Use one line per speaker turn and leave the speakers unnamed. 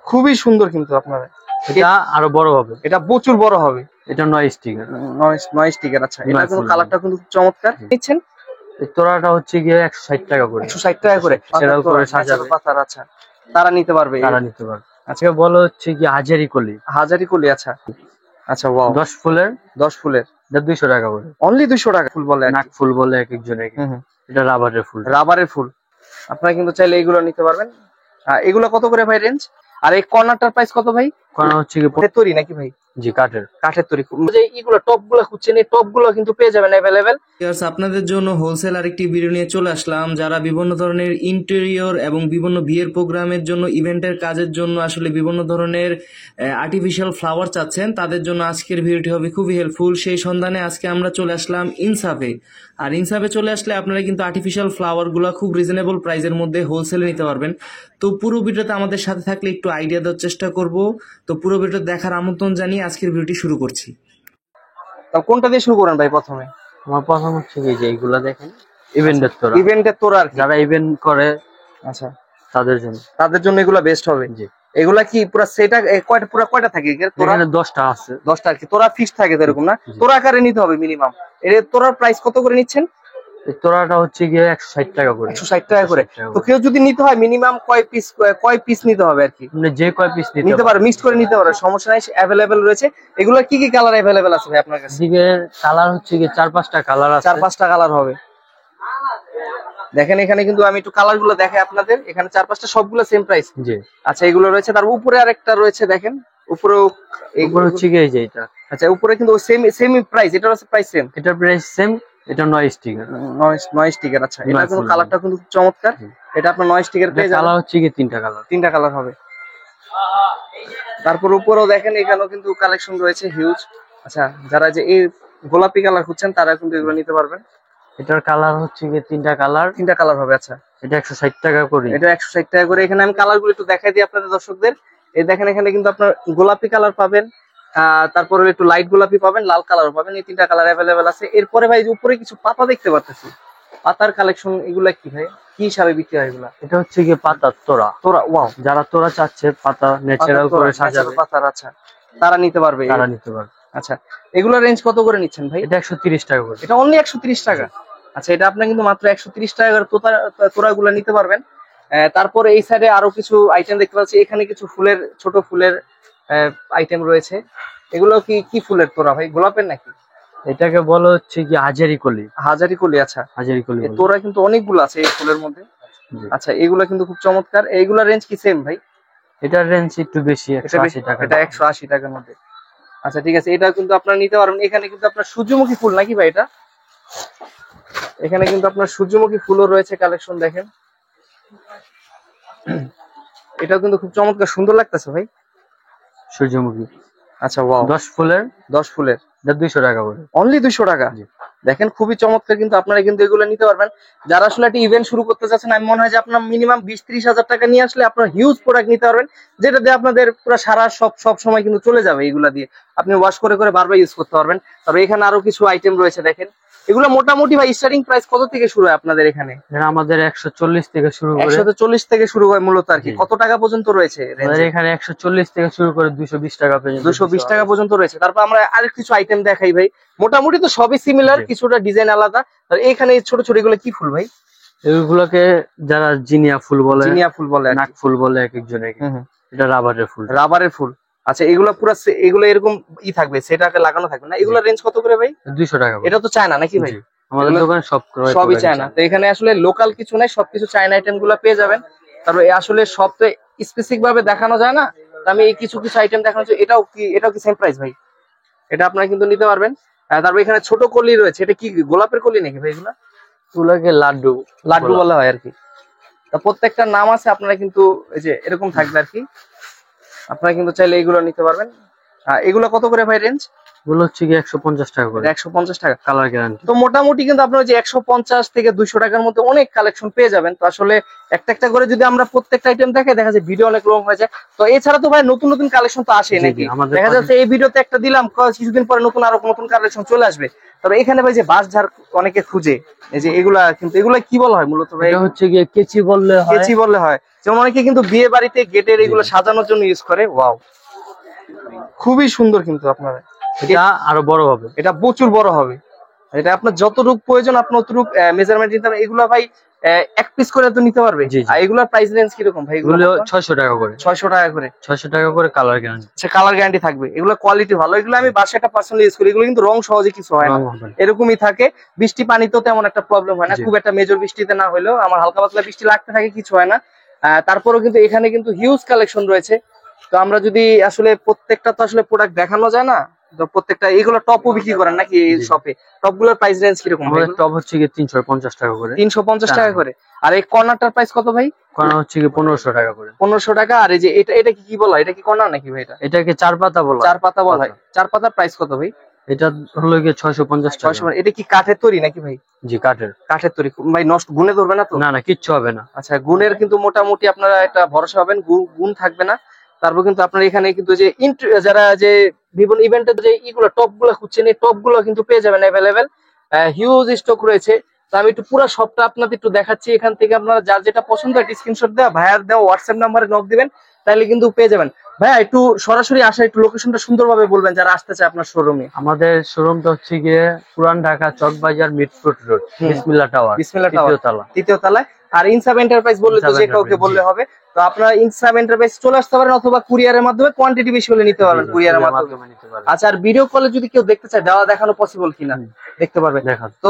খুবই সুন্দর কিন্তু আপনারা।
এটা আরো বড় হবে,
এটা প্রচুর বড় হবে।
এটা 9 স্টিকার।
9 স্টিকার। আচ্ছা, এটা কিন্তু কালারটা কিন্তু চমৎকার। নিচ্ছেন
এই তোড়াটা হচ্ছে গিয়ে 160 টাকা করে।
160 টাকা করে
ন্যাচারাল করে সাজাবে
পাতার। আচ্ছা, তারা নিতে পারবে।
আচ্ছা, বলো হচ্ছে কি হাজারি কলি।
হাজারি কলি। আচ্ছা আচ্ছা, ওয়াও।
10 ফুলের
10 ফুলের
200 টাকা করে।
অনলি 200 টাকা। ফুল বলে,
নাক ফুল বলে এক একজন। এটা রাবারের ফুল।
রাবারের ফুল। আপনারা কিন্তু চাইলে এইগুলো নিতে পারবেন। এগুলো কত করে ভাই রেঞ্জ? আর এই কর্নারটার প্রাইস কত ভাই?
কর্নার হচ্ছে কি
তৈরি নাকি ভাই?
জি, কাঠের
তৈরি। যে এইগুলো টপ গুলো খুঁজছেন, এই টপ গুলো কিন্তু পেয়ে যাবেন অ্যাভেলেবেল।
আপনাদের জন্য হোলসেল আরেকটি ভিডিও নিয়ে চলে আসলাম। যারা বিভিন্ন ধরনের ইন্টেরিয়র এবং বিভিন্ন বিয়ের প্রোগ্রামের জন্য, ইভেন্টের কাজের জন্য আসলে বিভিন্ন ধরনের আর্টিফিশিয়াল ফ্লাওয়ার চাচ্ছেন, তাদের জন্য আজকের ভিডিওটি হবে খুবই হেল্পফুল। সেই সন্ধানে আজকে আমরা চলে আসলাম ইনসাফে। আর ইনসাফে চলে আসলে আপনারা কিন্তু আর্টিফিশিয়াল ফ্লাওয়ার গুলো খুব রিজনেবল প্রাইসের মধ্যে হোলসেলে নিতে পারবেন। তো পুরো ভিডিওতে আমাদের সাথে থাকলে একটু আইডিয়া দেওয়ার চেষ্টা করব। তো পুরো ভিডিও দেখার আমন্ত্রণ জানিয়ে আজকের ভিডিওটি শুরু করছি।
কোনটা দিয়ে শুরু করেন ভাই প্রথমে?
আমার প্রথম হচ্ছে কি যে এইগুলা দেখেন, ইভেন্টের তোড়া আর যারা ইভেন্ট করে,
আচ্ছা,
তাদের জন্য
এগুলা বেস্ট হবে। জি। এগুলা কি পুরো সেটা কয়টা থাকে?
তোরা 10টা আছে।
10টা আর কি তোরা ফিক্স থাকে তো, এরকম না? তোরা আকারে নিতে হবে মিনিমাম। এর তোরার প্রাইস কত করে নিচ্ছেন?
এই তোড়াটা হচ্ছে গিয়ে 160 টাকা করে।
160 টাকা করে। তো কেউ যদি নিতে হয় মিনিমাম কয় পিস নিতে হবে আর কি?
মানে যে কয় পিস
নিতে পারে, মিক্স করে নিতে পারে, সমস্যা নাই, অ্যাভেলেবেল রয়েছে। এগুলো কি কি কালার অ্যাভেলেবেল আছে ভাই আপনার কাছে?
দিকে কালার হচ্ছে কি 4-5টা কালার আছে।
4-5টা কালার হবে। দেখেন এখানে কিন্তু আমি একটু কালার গুলো দেখাই আপনাদের। এখানে 4-5টা, সবগুলো সেম প্রাইস।
জি।
আচ্ছা, এগুলো রয়েছে। তার উপরে আরেকটা রয়েছে, দেখেন উপরেও।
এগুলো হচ্ছে কি এই যে এটা।
আচ্ছা, উপরে কিন্তু সেম প্রাইস। এটার আছে প্রাইস সেম।
এটার প্রাইস সেম। এটা 9 স্টিকার।
9 স্টিকার। আচ্ছা, এটা কিন্তু কালারটা কিন্তু চমৎকার। এটা আপনার 9 স্টিকার পেয়ে যাবেন।
কালার হচ্ছে কি 3টা কালার
হবে। তারপর উপরেও দেখেন, এখানেও কিন্তু কালেকশন রয়েছে হিউজ। আচ্ছা, যারা যে এই গোলাপি কালার খুঁজছেন তারা কিন্তু এগুলো নিতে পারবেন।
এটার কালার হচ্ছে কি 3টা কালার
হবে। আচ্ছা,
এটা 160 টাকা করে।
এটা 160 টাকা করে। এখানে আমি কালার গুলো একটু দেখাই দিই আপনাদের দর্শকদের। এই দেখেন, এখানে কিন্তু আপনার গোলাপি কালার পাবেন, তারপরে একটু লাইট গোলাপি পাবেন, লাল কালার পাবেন। এই 3টা কালার অ্যাভেলেবেল আছে। এরপরে ভাই উপরে কিছু পাতা দেখতে পাচ্ছি, পাতার কালেকশন। এগুলা কি ভাই, কি হিসাবে বিক্রি হয় এগুলা?
এটা হচ্ছে কি পাতার তোড়া। ওয়াও, যারা তোড়া চাচ্ছে পাতা ন্যাচারাল করে সাজাবে
পাতার। আচ্ছা, তারা নিতে পারবে। আচ্ছা, এগুলোর রেঞ্জ কত করে নিচ্ছেন ভাই?
এটা 130 টাকা করে।
এটা অনলি 130 টাকা। আচ্ছা, এটা আপনার কিন্তু মাত্র 130 টাকা করে তোড়া গুলো নিতে পারবেন। তারপরে এই সাইডে আরো কিছু আইটেম দেখতে পাচ্ছি। এখানে কিছু ফুলের, ছোট ফুলের আইটেম রয়েছে। এগুলো কি ফুলের তোড়া ভাই, গোলাপের নাকি?
এটাকে বলা হচ্ছে কি হাজারি কলি।
আচ্ছা, হাজারি কলি। তোড়া কিন্তু অনেকগুলো আছে এই ফুলের মধ্যে। আচ্ছা, এগুলো কিন্তু খুব চমৎকার। এইগুলোর রেঞ্জ কি সেম ভাই?
এটার রেঞ্জ একটু বেশি, 180 টাকা।
এটা 180 টাকার মধ্যে। আচ্ছা, ঠিক আছে, এটা কিন্তু আপনারা নিতে পারবেন। এখানে কিন্তু আপনার সূর্যমুখী ফুল নাকি ভাই এটা? এখানে কিন্তু আপনার সূর্যমুখী ফুলও রয়েছে কালেকশন, দেখেন। এটাও কিন্তু খুব চমৎকার, সুন্দর লাগতেছে ভাই,
সূর্যমুখী।
আচ্ছা, ওয়াও।
10 ফুলের 200 টাকা করে।
অনলি 200 টাকা। দেখেন খুবই চমৎকার, কিন্তু আপনারা কিন্তু এগুলো নিতে পারবেন। যারা আসলে একটা ইভেন্ট শুরু করতে চাচ্ছেন, আমি মনে হয় যে আপনার মিনিমাম 20-30 হাজার টাকা নিয়ে আসলে আপনার হিউজ প্রোডাক্ট নিতে পারবেন, যেটা দিয়ে আপনাদের পুরো সারা সব সময় কিন্তু চলে যাবে। এগুলা দিয়ে আপনি ওয়াশ করে বারবার ইউজ করতে পারবেন। তবে এখানে আরো কিছু আইটেম রয়েছে, দেখেন। এগুলো মোটামুটি ভাই স্টার্টিং প্রাইস কত থেকে শুরু হয় আপনাদের এখানে?
আমাদের 140 থেকে শুরু করে।
140 থেকে শুরু হয় মূলত আর কি। কত টাকা পর্যন্ত রয়েছে
এখানে? 140 থেকে শুরু করে 220 টাকা পর্যন্ত।
220 টাকা পর্যন্ত রয়েছে। তারপর আমরা আরেক কিছু আইটেম দেখাই ভাই। মোটামুটি তো সবই সিমিলার, কিছুটা ডিজাইন আলাদা। আর এখানে ছোট ছোট এগুলো কি ফুল ভাই?
এগুলোকে যারা জিনিয়া ফুল বলে,
নাক ফুল বলে এক একজন।
এটা রাবারের ফুল।
আচ্ছা, এগুলো পুরো এগুলো এরকম থাকবে, সেটাকে লাগানো থাকবে না? এগুলোর রেঞ্জ কত করে ভাই?
200 টাকা।
এটা তো চায়না নাকি ভাই?
আমাদের দোকানে
সবই চায়না। তো এখানে আসলে লোকাল কিছু নাই, সবকিছু চায়না আইটেম গুলো পেয়ে যাবেন। তারপর আসলে সব তো স্পেসিফিক ভাবে দেখানো যায় না, আমি এই কিছু আইটেম দেখানো। এটাও কি সেম প্রাইস ভাই? এটা আপনারা কিন্তু নিতে পারবেন। তারপর এখানে ছোট কলি রয়েছে। এটা কি গোলাপের কলি নাকি ভাই?
এগুলোকে লাড্ডু
বলা হয় আর কি। তা প্রত্যেকটা নাম আছে, আপনারা কিন্তু এই যে এরকম থাকবে আর কি। আপনারা কিন্তু চাইলে এগুলো নিতে পারবেন। এগুলো কত করে ভাই রেঞ্জ?
এগুলো হচ্ছে কি 150 টাকা করে,
150 টাকা
কালার গ্যারান্টি।
তো মোটামুটি কিন্তু আপনার যে 150 থেকে 200 টাকার মধ্যে অনেক কালেকশন পেয়ে যাবেন। তো আসলে একটা একটা করে যদি আমরা প্রত্যেকটা আইটেম দেখে দেখা যায় ভিডিও অনেক লং হয়ে যায়। তো এছাড়া তো ভাই নতুন নতুন কালেকশন তো আসে
জি,
নাকি?
জি, আমাদের
দেখা যাচ্ছে এই ভিডিওতে একটা দিলাম, কিছুদিন পরে নতুন আরো নতুন কালেকশন চলে আসবে। তবে এখানে ভাই যে বাঁশ ঝাড় অনেকে খুঁজে, এই যে এগুলা, কিন্তু এগুলা কি বলা হয় মূলত ভাই?
এটা হচ্ছে গিয়ে কেচি বললে হয়।
কেচি বললে হয়। যেমন অনেকে কিন্তু বিয়ে বাড়িতে গেটের এগুলো সাজানোর জন্য ইউজ করে। ওয়াও, খুবই সুন্দর কিন্তু আপনারা।
এটা আরো বড় হবে,
এটা প্রচুর বড় হবে। এটা আপনার যতটুকু প্রয়োজন আপনি অতটুকু মেজারমেন্ট নিতে হবে। এগুলা ভাই এক পিস করে তো নিতে পারবে।
জি, জি।
আর এগুলার প্রাইস রেঞ্জ কিরকম ভাই?
এগুলো 600 টাকা করে,
600 টাকা করে।
600 টাকা করে কালার গ্যারান্টি।
আচ্ছা, কালার গ্যারান্টি থাকবে। এগুলো কোয়ালিটি ভালো। এগুলো আমি বাসায় একটা পার্সোনালি ইউজ করি। এগুলো কিন্তু রং সহজে কিছু হয় না,
রং হবে না।
এরকমই থাকে। বৃষ্টি পানিতেও তেমন একটা প্রবলেম হয় না,
জি।
খুব একটা মেজর বৃষ্টিতে না হলেও আমার হালকা পাতলা বৃষ্টি লাগতে থাকে, কিছু হয় না। তারপরেও কিন্তু এখানে কিন্তু হিউজ কালেকশন রয়েছে। তো আমরা যদি আসলে প্রত্যেকটা তো আসলে প্রোডাক্ট দেখানো যায় না, তো প্রত্যেকটা এগুলো টপও বিক্রি করেন নাকি এই শপে? টপ গুলোর প্রাইস রেঞ্জ কিরকম ভাই?
আমাদের টপ হচ্ছে গিয়ে 350 টাকা করে,
350 টাকা করে। আর এই কর্নারটার প্রাইস কত ভাই?
কর্নার হচ্ছে গিয়ে 1500 টাকা করে।
1500 টাকা। আর এই যে এটা, এটা কি বলা হয়? এটা কি কর্নার নাকি ভাই? এটা
এটাকে 4 পাতা বলা হয়।
4 পাতা বলা হয়। 4 পাতার প্রাইস কত ভাই?
এটা হলো গিয়ে 650 টাকা।
600। এটা কি কাঠের তৈরি নাকি ভাই?
জি, কাঠের।
কাঠের তৈরি ভাই, নষ্ট গুনে ধরবে না তো?
না না, কিচ্ছু হবে না।
আচ্ছা, গুণের কিন্তু মোটামুটি আপনারা একটা ভরসা পাবেন, গুণ থাকবে না। তারপর কিন্তু আপনার এখানে কিন্তু যে যারা যে বিভিন্ন ইভেন্টের যে ইগুলো টপ গুলো খুঁজছেন, এই টপ গুলো কিন্তু পেয়ে যাবেন অ্যাভেলেবেল। হিউজ স্টক রয়েছে। তো আমি একটু পুরো শপটা আপনাদের একটু দেখাচ্ছি। এখান থেকে আপনারা যার যেটা পছন্দ একটা স্ক্রিনশট দেওয়া, ভাইয়ার দেওয়া হোয়াটসঅ্যাপ নাম্বারে নক দিবেন, তাহলে কিন্তু পেয়ে যাবেন। ভাইয়া একটু সরাসরি আসা, একটু লোকেশনটা সুন্দরভাবে বলবেন যারা আসতে চায় আপনার শোরুমে।
আমাদের শোরুমটা হচ্ছে গিয়ে পুরান ঢাকা চকবাজার মিটফুট রোড, বিসমিল্লাহ টাওয়ার,
বিসমিল্লাহ টাওয়ার,
তৃতীয় তলা।
তৃতীয় তলায়। আর ইনসাব এন্টারপ্রাইজ বললে তো
ইনসাব
যে কাউকে
এন্টারপ্রাইজ,
বললে হবে। তো আপনারা ইনসাব এন্টারপ্রাইজ চলে আসতে পারেন, অথবা কুরিয়ারের মাধ্যমে কোয়ান্টিটি বেশি হলে নিতে পারবেন, কুরিয়ারের মাধ্যমে।
নিতে পারবেন।
আচ্ছা, আর ভিডিও কলে যদি কেউ দেখতে চায়, দেওয়া দেখানো পসিবল কিনা দেখতে পারবেন।
দেখান।
তো